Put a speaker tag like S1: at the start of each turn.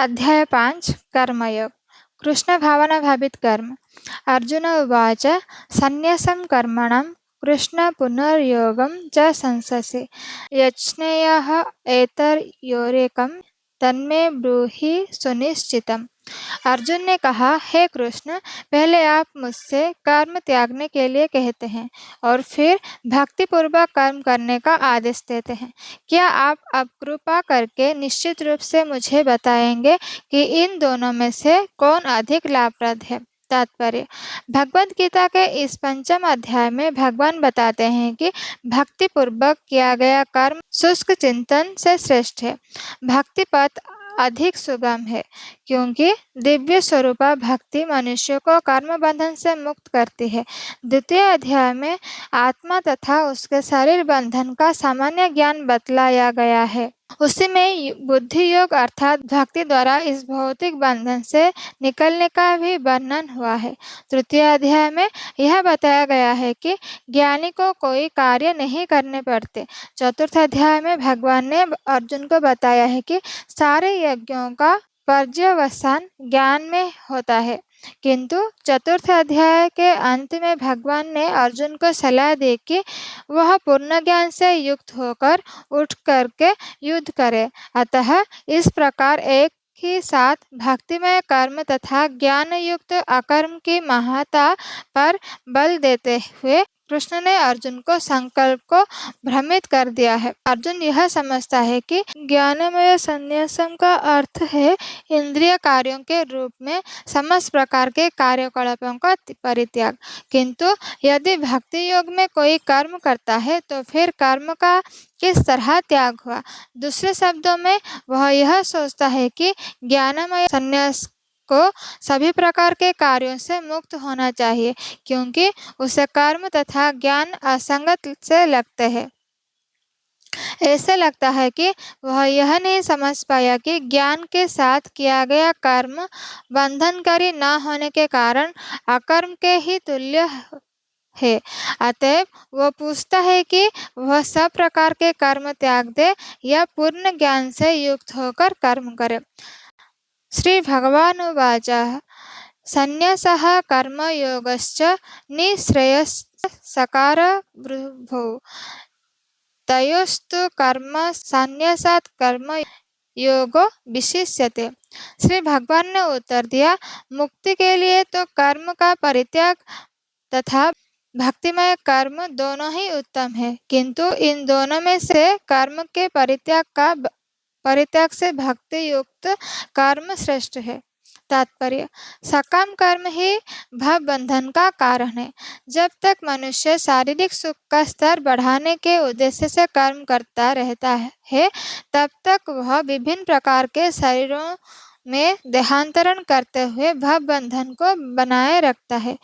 S1: अध्याय 5 कर्मयोग कृष्णभावनाभावित कर्म अर्जुन उवाच सन्न्यासं कर्मणां कृष्ण पुनर्योगं च संससि यज्ञेयः एतयोरेकं तन्मे ब्रूहि सुनिश्चितम्। अर्जुन ने कहा, हे कृष्ण, पहले आप मुझसे कर्म त्यागने के लिए कहते हैं और फिर भक्तिपूर्वक कर्म करने का आदेश देते हैं। क्या आप अब कृपा करके निश्चित रूप से मुझे बताएंगे कि इन दोनों में से कौन अधिक लाभप्रद है? तात्पर्य: भगवद गीता के इस 5वें अध्याय में भगवान बताते हैं कि भक्तिपूर्वक किया गया कर्म शुष्क चिंतन से श्रेष्ठ है। भक्ति पथ अधिक सुगम है क्योंकि दिव्य स्वरूपा भक्ति मनुष्य को कर्म बंधन से मुक्त करती है। द्वितीय अध्याय में आत्मा तथा उसके शरीर बंधन का सामान्य ज्ञान बतलाया गया है। उसी में बुद्धि योग अर्थात भक्ति द्वारा इस भौतिक बंधन से निकलने का भी वर्णन हुआ है। तृतीय अध्याय में यह बताया गया है कि ज्ञानी को कोई कार्य नहीं करने पड़ते। चतुर्थ अध्याय में भगवान ने अर्जुन को बताया है कि सारे यज्ञों का पर्यवसान ज्ञान में होता है, किंतु चतुर्थ अध्याय के अंत में भगवान ने अर्जुन को सलाह दी कि वह पूर्ण ज्ञान से युक्त होकर उठ करके युद्ध करे। अतः इस प्रकार एक ही साथ भक्तिमय कर्म तथा ज्ञान युक्त अकर्म की महत्ता पर बल देते हुए कृष्ण ने अर्जुन को संकल्प को भ्रमित कर दिया है। अर्जुन यह समझता है कि ज्ञानमय संन्यासम का अर्थ है इंद्रिय कार्यों के रूप में समस्त प्रकार के कार्यकलापों का परित्याग, किंतु यदि भक्ति योग में कोई कर्म करता है तो फिर कर्म का किस तरह त्याग हुआ? दूसरे शब्दों में वह यह सोचता है कि ज्ञानमय संन्यास को सभी प्रकार के कार्यों से मुक्त होना चाहिए क्योंकि उसे कर्म तथा ज्ञान असंगत से लगते हैं। ऐसे लगता है कि वह यह नहीं समझ पाया कि ज्ञान के साथ किया गया कर्म बंधनकारी न होने के कारण अकर्म के ही तुल्य है। अतएव वह पूछता है कि वह सब प्रकार के कर्म त्याग दे या पूर्ण ज्ञान से युक्त होकर कर्म करे। श्री भगवानुवाच संन्यासः कर्मयोगश्च निःश्रेयसकारवृद्धौ तयोस्तु कर्म संन्यासात् कर्म योगो विशिष्यते। श्री भगवान ने उत्तर दिया, मुक्ति के लिए तो कर्म का परित्याग तथा भक्तिमय कर्म दोनों ही उत्तम है, किंतु इन दोनों में से कर्म के परित्याग से भक्ति युक्त कर्म श्रेष्ठ है। तात्पर्य: सकाम कर्म ही भव बंधन का कारण है। जब तक मनुष्य शारीरिक सुख का स्तर बढ़ाने के उद्देश्य से कर्म करता रहता है तब तक वह विभिन्न प्रकार के शरीरों में देहांतरण करते हुए भव बंधन को बनाए रखता है।